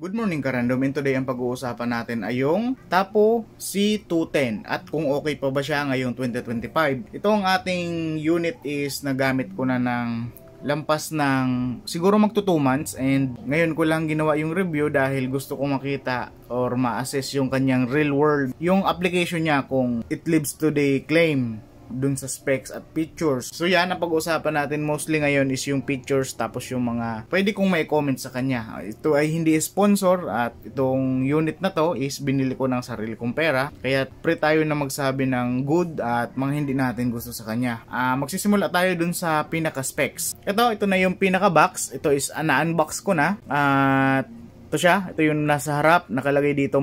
Good morning Karandom, and today ang pag-uusapan natin ay yung Tapo C210 at kung okay pa ba siya ngayong 2025. Ito ang ating unit is nagamit ko na ng lampas ng siguro magto 2 months, and ngayon ko lang ginawa yung review dahil gusto ko makita or ma-assess yung kanyang real world, yung application niya kung it lives to the claim dun sa specs at pictures. So yan, ang pag-uusapan natin mostly ngayon is yung pictures tapos yung mga pwede kong may comment sa kanya. Ito ay hindi sponsor at itong unit na to is binili ko ng sarili kong pera, kaya pre tayo na magsabi ng good at mga hindi natin gusto sa kanya. Magsisimula tayo dun sa pinaka specs. Ito na yung pinaka box. Ito is na-unbox ko na at ito siya. Ito yung nasa harap, nakalagay dito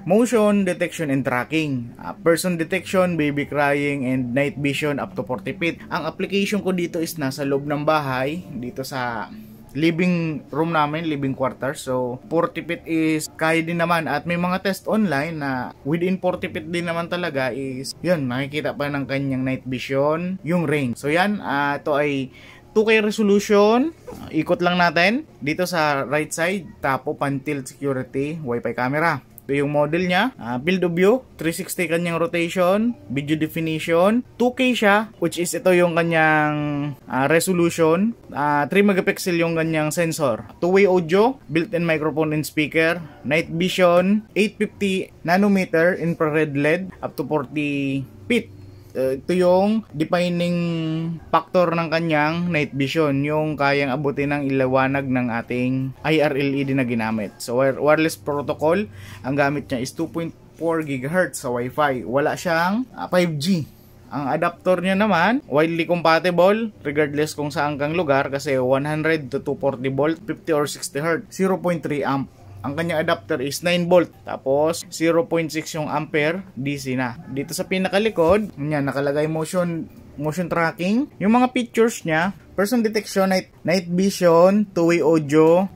motion detection and tracking, person detection, baby crying, and night vision up to 40 feet. Ang application ko dito is nasa loob ng bahay, dito sa living room namin, living quarter. So 40 feet is kaya din naman, at may mga test online na within 40 feet din naman talaga is yun, nakikita pa ng kanyang night vision, yung range. So yan, ito ay 2K resolution. Ikot lang natin dito sa right side, Tapo pan-tilt security Wi-Fi camera. Ito yung model niya, field of view, 360 kanyang rotation, video definition, 2K siya, which is ito yung kanyang resolution, 3 megapixel yung kanyang sensor, two-way audio, built-in microphone and speaker, night vision, 850 nanometer infrared LED up to 40 feet. Ito yung defining factor ng kanyang night vision, yung kayang abutin ng ilawanag ng ating IR LED na ginamit. So wireless protocol, ang gamit niya is 2.4 GHz sa Wi-Fi. Wala siyang 5G. Ang adapter niya naman, widely compatible regardless kung saan kang lugar, kasi 100 to 240 volt, 50 or 60 Hz, 0.3 amp. Ang kanyang adapter is 9 volt, tapos 0.6 yung ampere DC na. Dito sa pinakalikod, yan, nakalagay motion tracking. Yung mga pictures niya, person detection, night vision, two-way audio,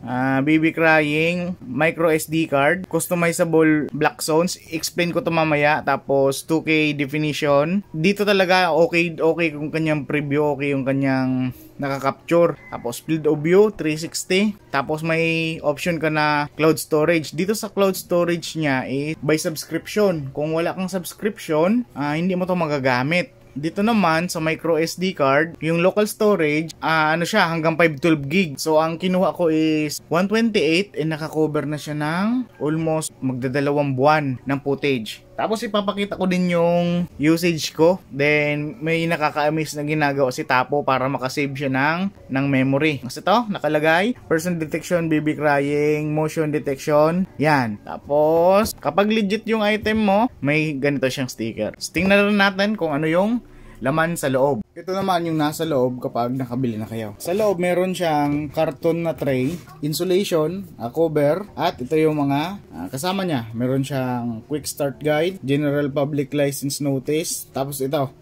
baby crying, micro SD card, customizable black zones. Explain ko to mamaya. Tapos 2K definition. Dito talaga okay kung kanyang preview, okay yung kanyang nakaka-capture. Tapos field of view 360. Tapos may option ka na cloud storage. Dito sa cloud storage niya is by subscription. Kung wala kang subscription, hindi mo to magagamit. Dito naman sa micro SD card, yung local storage, siya hanggang 512 gig. So ang kinuha ko is 128, and nakakover na siya ng almost magdadalawang buwan ng footage. Tapos ipapakita ko din yung usage ko. Then may nakaka-amaze na ginagawa si Tapo para makasave siya ng memory. Kasi ito, nakalagay person detection, baby crying, motion detection. Yan. Tapos kapag legit yung item mo, may ganito siyang sticker. Tingnan rin natin kung ano yung laman sa loob. Ito naman yung nasa loob kapag nakabili na kayo. Sa loob meron siyang karton na tray, insulation, cover, at ito yung mga kasama niya. Meron siyang quick start guide, general public license notice, tapos ito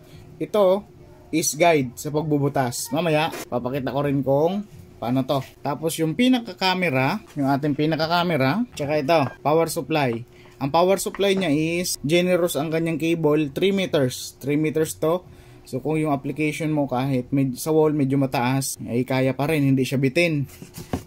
is guide sa pagbubutas. Mamaya papakita ko rin kung paano to. Tapos yung pinaka-camera, yung ating pinaka-camera, tsaka ito, power supply. Ang power supply niya is generous ang kanyang cable, 3 meters. 3 meters to. So kung yung application mo kahit sa wall medyo mataas, ay kaya pa rin, hindi siya bitin.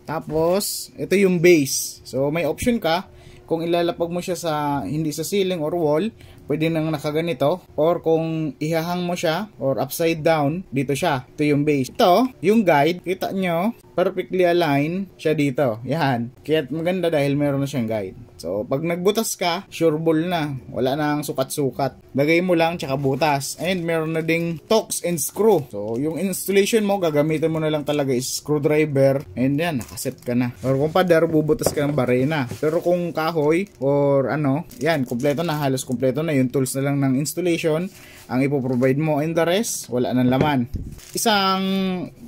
Tapos ito yung base. So may option ka kung ilalapag mo siya sa hindi sa ceiling or wall, pwede nang nakaganito, or kung ihahang mo siya or upside down, dito siya. Ito yung base. Ito yung guide, kita nyo perfectly aligned siya dito. Yan. Kaya maganda dahil meron na siyang guide. So pag nagbutas ka, sure ball na. Wala nang sukat-sukat. Lagay mo lang tsaka butas. And meron na ding torx and screw. So yung installation mo, gagamitin mo na lang talaga is screwdriver. And yan, nakaset ka na. Or kung pader, bubutas ka ng barena. Pero kung kahoy or yan, kompleto na. Halos kompleto na. Yung tools na lang ng installation ang ipoprovide mo, and the rest wala nang laman. Isang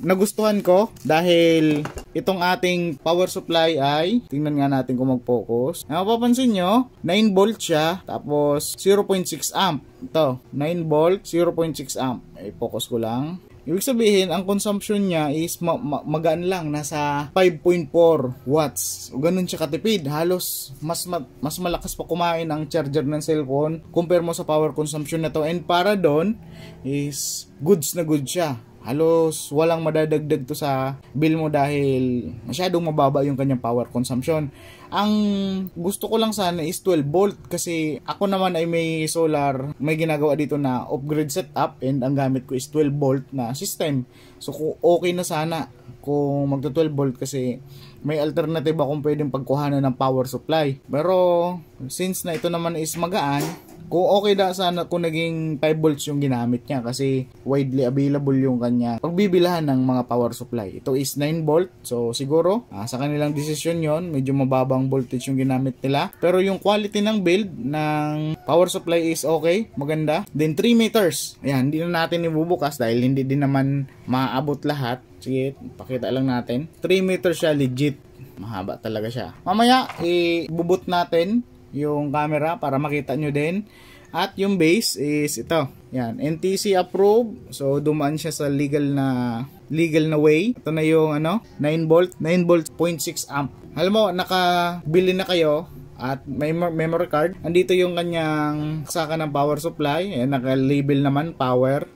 nagustuhan ko dahil itong ating power supply ay, tingnan nga natin kung mag-focus. Mapapansin nyo, 9 volt siya, tapos 0.6 amp. Ito, 9 volt, 0.6 amp. I-focus ko lang. Ibig sabihin, ang consumption niya is magaan lang, nasa 5.4 watts. O ganun siya katipid. Halos mas malakas pa kumain ang charger ng cellphone compare mo sa power consumption na to. And para doon is goods na good siya. halos walang madadagdag to sa bill mo dahil masyadong mababa yung kanyang power consumption. Ang gusto ko lang sana is 12 volt kasi ako naman ay may solar, may ginagawa dito na off-grid setup and ang gamit ko is 12 volt na system. So okay na sana kung magto 12 volt kasi may alternative akong pwedeng pagkuhanan ng power supply. Pero since na ito naman is magaan, kung okay na sana kung naging 5 volts yung ginamit niya kasi widely available yung kanya pagbibilahan ng mga power supply. Ito is 9 volt, so siguro sa kanilang desisyon yon, medyo mababang voltage yung ginamit nila. Pero yung quality ng build ng power supply is okay, maganda. Then 3 meters, ayan, hindi na natin ibubukas dahil hindi din naman maabot lahat. Sige, pakita lang natin. 3 meters siya, legit. Mahaba talaga siya. Mamaya, ibubot natin yung camera para makita nyo din. At yung base is ito. Yan, NTC approved. So dumaan siya sa legal na way. Ito na yung 9 volt 0.6 amp. Alam mo, nakabili na kayo at may memory card. Andito yung kanyang saka ng power supply. Ayan, naka-label naman power.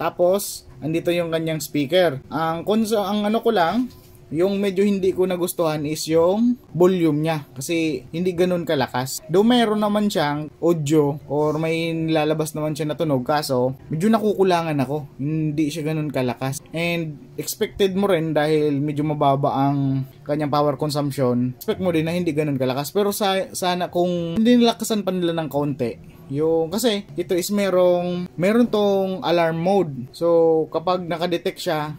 Tapos andito yung kanyang speaker. Ang ko lang, yung medyo hindi ko nagustuhan is yung volume niya kasi hindi ganun kalakas. Though meron naman siyang audio or may nilalabas naman siya na tunog, kaso medyo nakukulangan ako. Hindi siya ganun kalakas. And expected mo rin dahil medyo mababa ang kanyang power consumption. Expect mo din na hindi ganun kalakas. Pero sana kung hindi nilakasan pa nila ng kaunti, yung kasi ito is meron tong alarm mode. So kapag nakadetect siya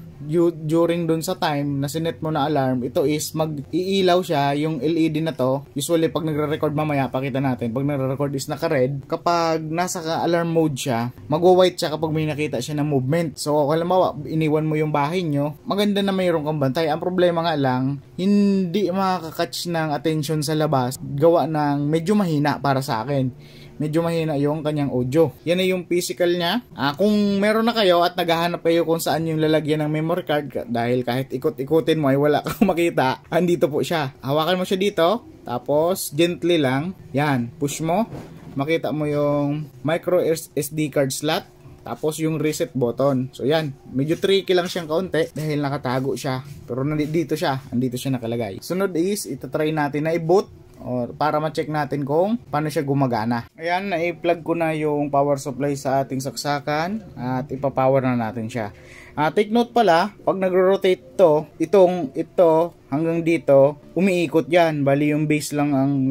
during dun sa time na sinet mo na alarm, ito is mag-iilaw siya yung LED na to. Usually pag nagre-record mamaya, pakita natin, pag nagre-record is naka-red. Kapag nasa alarm mode siya, mag-white siya kapag may nakita siya ng movement. So halimbawa, iniwan mo yung bahay nyo, maganda na mayroong kang bantay. Ang problema nga lang, hindi makakatch ng attention sa labas, gawa ng medyo mahina para sa akin. Medyo mahina yung kanyang audio. Yan na yung physical niya. Kung meron na kayo at naghahanap kayo kung saan yung lalagyan ng memory card, dahil kahit ikot-ikutin mo ay wala kang makita, andito po siya. Hawakan mo siya dito, tapos gently lang, yan, push mo, makita mo yung micro SD card slot, tapos yung reset button. So yan, medyo tricky lang siyang kaunti dahil nakatago siya. Pero andito siya nakalagay. Sunod is, itatry natin na i-boot or para ma-check natin kung paano siya gumagana. Ayan, na-plug ko na yung power supply sa ating saksakan at ipapower na natin siya. Take note pala, pag nagro-rotate ito hanggang dito, umiikot yan. Bali yung base lang ang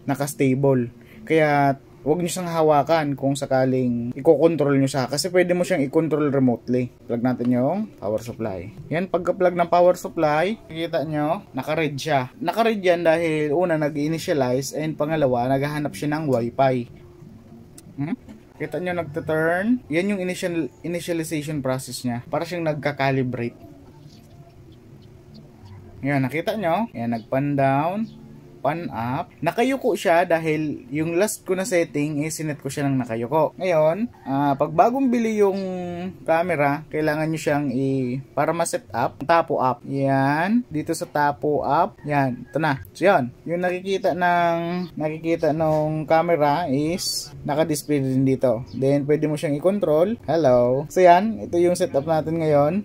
naka-stable. Kaya huwag nyo siyang hawakan kung sakaling i-control nyo siya kasi pwede mo siyang i-control remotely. Plug natin yung power supply. Yan, pagka-plug ng power supply, nakikita nyo, naka-red siya. Naka-red yan dahil una nag-initialize and pangalawa, naghahanap siya ng wifi. Kita nyo, nagta-turn. Yan yung initialization process niya. Para siyang nagka-calibrate. Yan, nakita nyo. Yan, nag-pan down, pan up. Nakayuko siya dahil yung last ko na setting is sinet ko siya ng nakayuko. Ngayon, pag bagong bili yung camera, kailangan nyo siyang para ma-set up, tapo up. Yan, dito sa tapo up. Yan, ito na. So yan, yung nakikita ng camera is naka-display din dito. Then pwede mo siyang i-control. Hello. So yan, ito yung setup natin ngayon.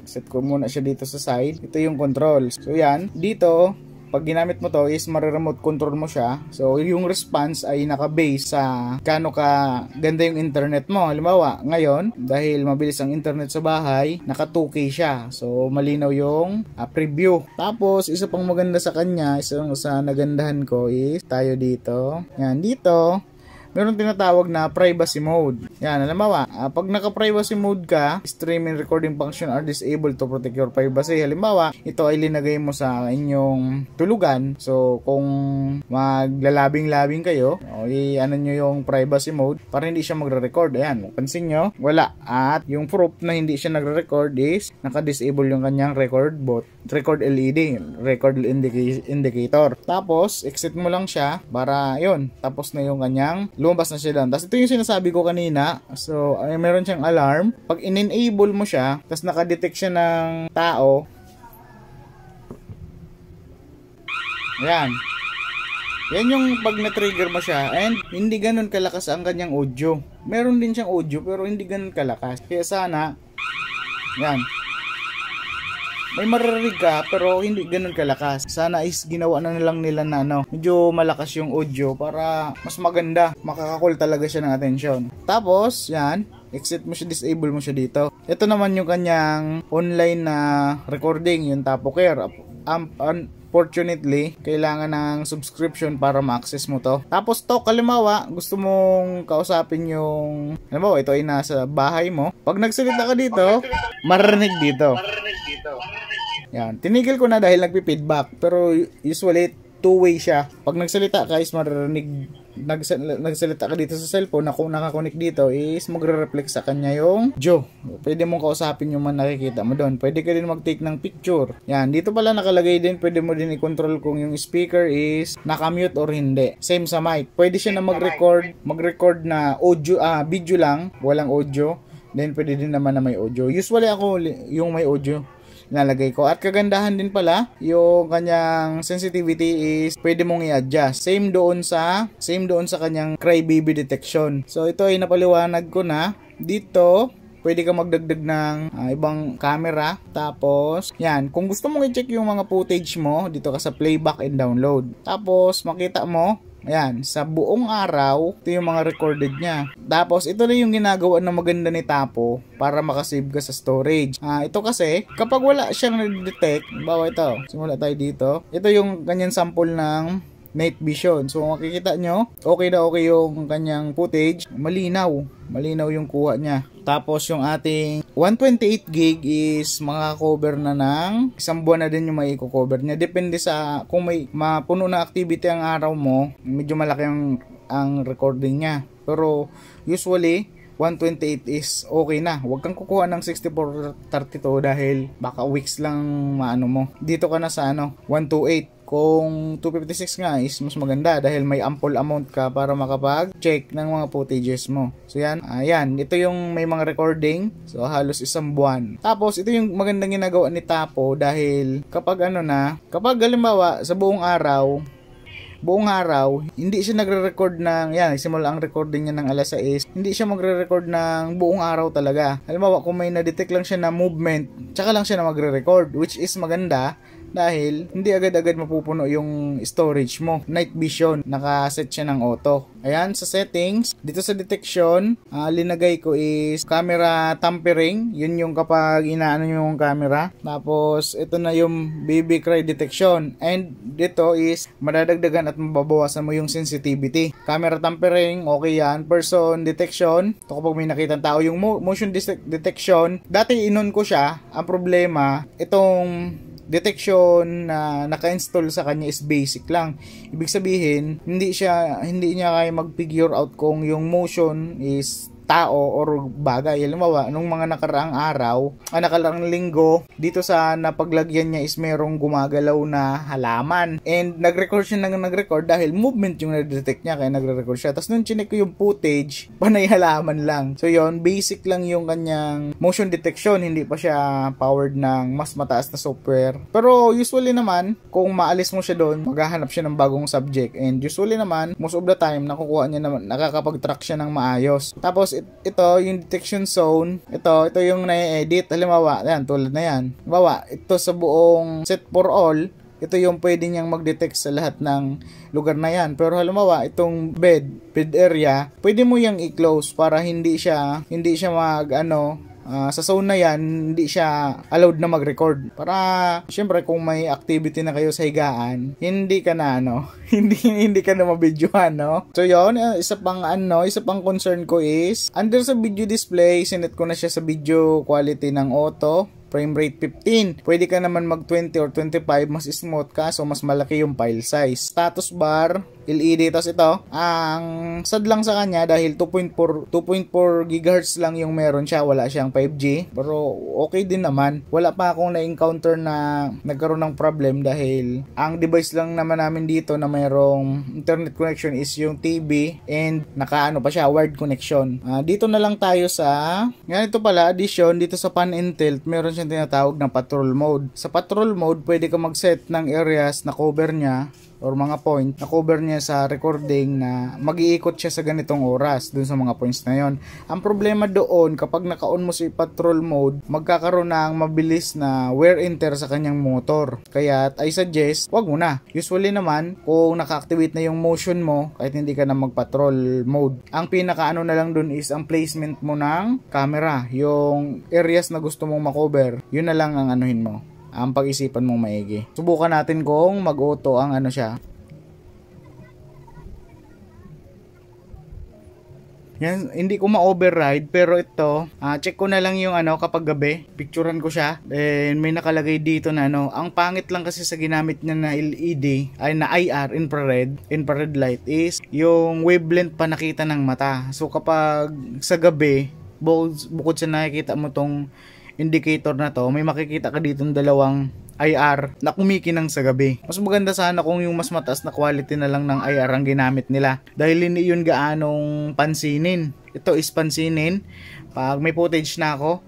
Set ko muna siya dito sa side. Ito yung controls. So yan, dito pag ginamit mo to is mare-remote control mo siya. So yung response ay naka-base sa gaano ka ganda yung internet mo. Halimbawa, ngayon dahil mabilis ang internet sa bahay, naka 2K siya. So malinaw yung preview. Tapos isa pang maganda sa kanya, isang sa nagandahan ko is tayo dito. Yan, dito meron tinatawag na privacy mode. Yan, halimbawa, pag naka-privacy mode ka, stream and recording function are disabled to protect your privacy. Halimbawa, ito ay linagay mo sa inyong tulugan. So, kung maglalabing-labing kayo, ano nyo yung privacy mode para hindi siya magre-record. Ayan, pansin nyo, wala. At yung proof na hindi siya nagre-record is naka-disable yung kanyang record LED, record indicator. Tapos, exit mo lang siya para yun, tapos na yung kanyang lumabas na siya doon. Tapos ito yung sinasabi ko kanina. So, meron siyang alarm. Pag in-enable mo siya, tapos nakadetect siya ng tao. Ayan. Yan yung pag na-trigger mo siya. And hindi ganun kalakas ang kanyang audio. Meron din siyang audio pero hindi ganun kalakas. Kaya sana Yan. May maririnig ka pero hindi ganun kalakas. Sana is ginawa na lang nila na medyo malakas yung audio para mas maganda. Makakakul talaga siya ng atensyon. Tapos, yan, exit mo siya, disable mo siya dito. Ito naman yung kanyang online na recording, yung Tapocare. Unfortunately, kailangan ng subscription para ma-access mo to. Tapos to, halimbawa, gusto mong kausapin yung, halimbawa, ito ay nasa bahay mo. Pag nagsalita ka dito, maririnig dito. Yan, tinigil ko na dahil nagpi-feedback, pero usually two-way siya. Pag nagsalita ka is maririnig, nagsalita ka dito sa cellphone na kung nakakonect dito is magre-reflect sa kanya yung Joe. Pwede mong kausapin yung mga nakikita mo doon. Pwede ka din mag-take ng picture. Yan, dito pala nakalagay din, pwede mo din i-control kung yung speaker is nakamute or hindi. Same sa mic. Pwede siya na mag-record na audio, video lang, walang audio. Then pwede din naman na may audio. Usually ako yung may audio nalagay ko. At kagandahan din pala, yung kanyang sensitivity is pwede mong i-adjust. Same doon sa kanyang crybaby detection. So ito ay napaliwanag ko na. Dito, pwede ka magdagdag ng ibang camera. Tapos, yan, kung gusto mong i-check yung mga footage mo, dito ka sa playback and download. Tapos, makita mo, ayan, sa buong araw, ito yung mga recorded niya. Tapos, ito na yung ginagawa na maganda ni Tapo para makasave ka sa storage. Ito kasi, kapag wala siyang na-detect, bawa ito, simula tayo dito. Ito yung kanyang sample ng night vision. So, makikita nyo, okay na okay yung kanyang footage. Malinaw yung kuha niya. Tapos, yung ating 128 gig is makaka-cover na ng isang buwan na din yung may i-cover niya. Depende sa kung may mapuno na activity ang araw mo, medyo malaki ang recording niya. Pero, usually, 128 is okay na. Huwag kang kukuha ng 6432 dahil baka weeks lang maano mo. Dito ka na sa 128. Kung 256 nga is mas maganda dahil may ample amount ka para makapag-check ng mga footages mo. So yan, ayan, ito yung may mga recording. So halos isang buwan. Tapos ito yung magandang ginagawa ni Tapo dahil kapag halimbawa sa buong araw, hindi siya nagre-record ng, yan, nagsimula ang recording niya ng alas 6, hindi siya magre-record ng buong araw talaga. Halimbawa, kung may na-detect lang siya na movement, tsaka lang siya na magre-record, which is maganda dahil hindi agad-agad mapupuno yung storage mo. Night vision, nakaset siya ng auto. Ayan, sa settings, dito sa detection, linagay ko is camera tampering. Yun yung kapag inaano yung camera. Tapos, ito na yung baby cry detection. And dito is madadagdagan at mababawasan mo yung sensitivity. Camera tampering, okay yan. Person detection, ito kapag may nakitang tao. Yung motion detection, dati inon ko siya. Ang problema, itong detection na naka-install sa kanya is basic lang. Ibig sabihin, hindi niya kaya mag-figure out kung yung motion is tao or bagay. Halimbawa, nung mga nakaraang linggo, dito sa napaglagyan niya is merong gumagalaw na halaman. And nag-record siya dahil movement yung na-detect niya, kaya nagre-record siya. Tapos nung chinek ko yung footage, panay halaman lang. So yon, basic lang yung kanyang motion detection, hindi pa siya powered ng mas mataas na software. Pero usually naman, kung maalis mo siya doon, maghahanap siya ng bagong subject. And usually naman, most of the time, nakukuha niya naman, nakakapag-track siya ng maayos. Tapos ito yung detection zone, ito yung na-edit. Halimbawa, yan, tulad na yan. Halimbawa, ito sa buong set for all, ito yung pwede niyang mag-detect sa lahat ng lugar na yan. Pero halimbawa, itong bed area, pwede mo yang i-close para hindi siya sa zone na yan, hindi siya allowed na mag-record. Para, syempre, kung may activity na kayo sa higaan, hindi ka na, hindi ka na mabidyohan, no? So, yun, isa pang concern ko is, under sa video display, sinet ko na siya sa video quality ng auto, frame rate 15. Pwede ka naman mag 20 or 25, mas smooth ka, so mas malaki yung file size. Status bar, LED, tapos ito, ang sad lang sa kanya dahil 2.4 GHz lang yung meron siya, wala siyang 5G, pero okay din naman. Wala pa akong na-encounter na nagkaroon ng problem dahil ang device lang naman namin dito na mayroong internet connection is yung TV and nakaano pa siya, wired connection. Dito na lang tayo sa, ganito pala, addition, dito sa pan and tilt, meron siyang tinatawag na patrol mode. Sa patrol mode, pwede ka mag-set ng areas na cover niya or mga point na cover niya sa recording na mag-iikot siya sa ganitong oras dun sa mga points na yon. Ang problema doon, kapag naka-on mo si patrol mode, magkakaroon ng mabilis na wear and tear sa kanyang motor. Kaya I suggest, wag mo na. Usually naman, kung naka-activate na yung motion mo, kahit hindi ka na mag-patrol mode, ang pinaka-ano na lang dun is ang placement mo ng camera, yung areas na gusto mong makover, yun na lang ang anuhin mo, ang pag-isipan mong maigi. Subukan natin kung mag-auto ang ano siya. Yan, hindi ko ma-override, pero ito, check ko na lang yung ano kapag gabi, picturean ko siya, then may nakalagay dito na ano, ang pangit lang kasi sa ginamit niya na LED, ay na IR, infrared light, is yung wavelength pa nakita ng mata. So kapag sa gabi, bukod sa nakikita mo tong indicator na to, may makikita ka ditong dalawang IR na kumikinang sa gabi. Mas maganda sana kung yung mas mataas na quality na lang ng IR ang ginamit nila, dahil hindi yun gaanong pansinin. Ito is pansinin. Pag may footage na ako,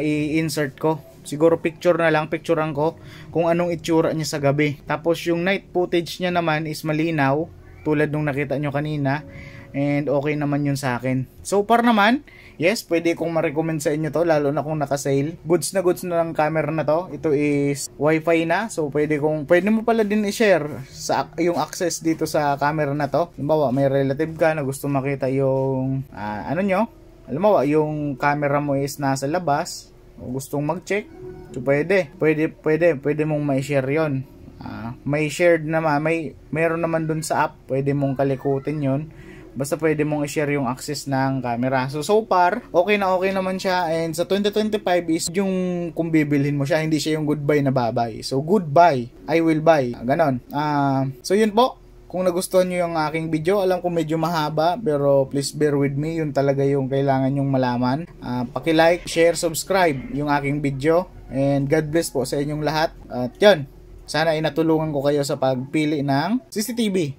i-insert ko. Siguro picturean ko kung anong itsura niya sa gabi. Tapos yung night footage niya naman is malinaw, tulad nung nakita nyo kanina. And okay naman yun sa akin. So far naman, yes, pwede kong ma-recommend sa inyo to, lalo na kung naka-sale. Goods na ng camera na to. Ito is Wi-Fi na. So pwede mo pala din i-share sa yung access dito sa camera na to. Halimbawa, may relative ka na gusto makita yung ano nyo. Halimbawa, yung camera mo is nasa labas o gustong mag-check. So pwede mong ma-share yon. May shared naman, meron naman dun sa app, pwede mong kalikutin yon. Basta pwede mong i-share yung access ng camera. So far, okay naman siya. And sa 2025 is yung kung bibilhin mo siya, hindi siya yung goodbye na babay. So goodbye, I will buy. Ganon. So yun po. Kung nagustuhan nyo yung aking video, alam ko medyo mahaba, pero please bear with me. Yun talaga yung kailangan nyong malaman. Paki-like, share, subscribe yung aking video. And God bless po sa inyong lahat. At yun, sana ay natulungan ko kayo sa pagpili ng CCTV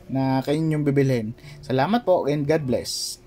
na kayo yung bibilhin. Salamat po and God bless.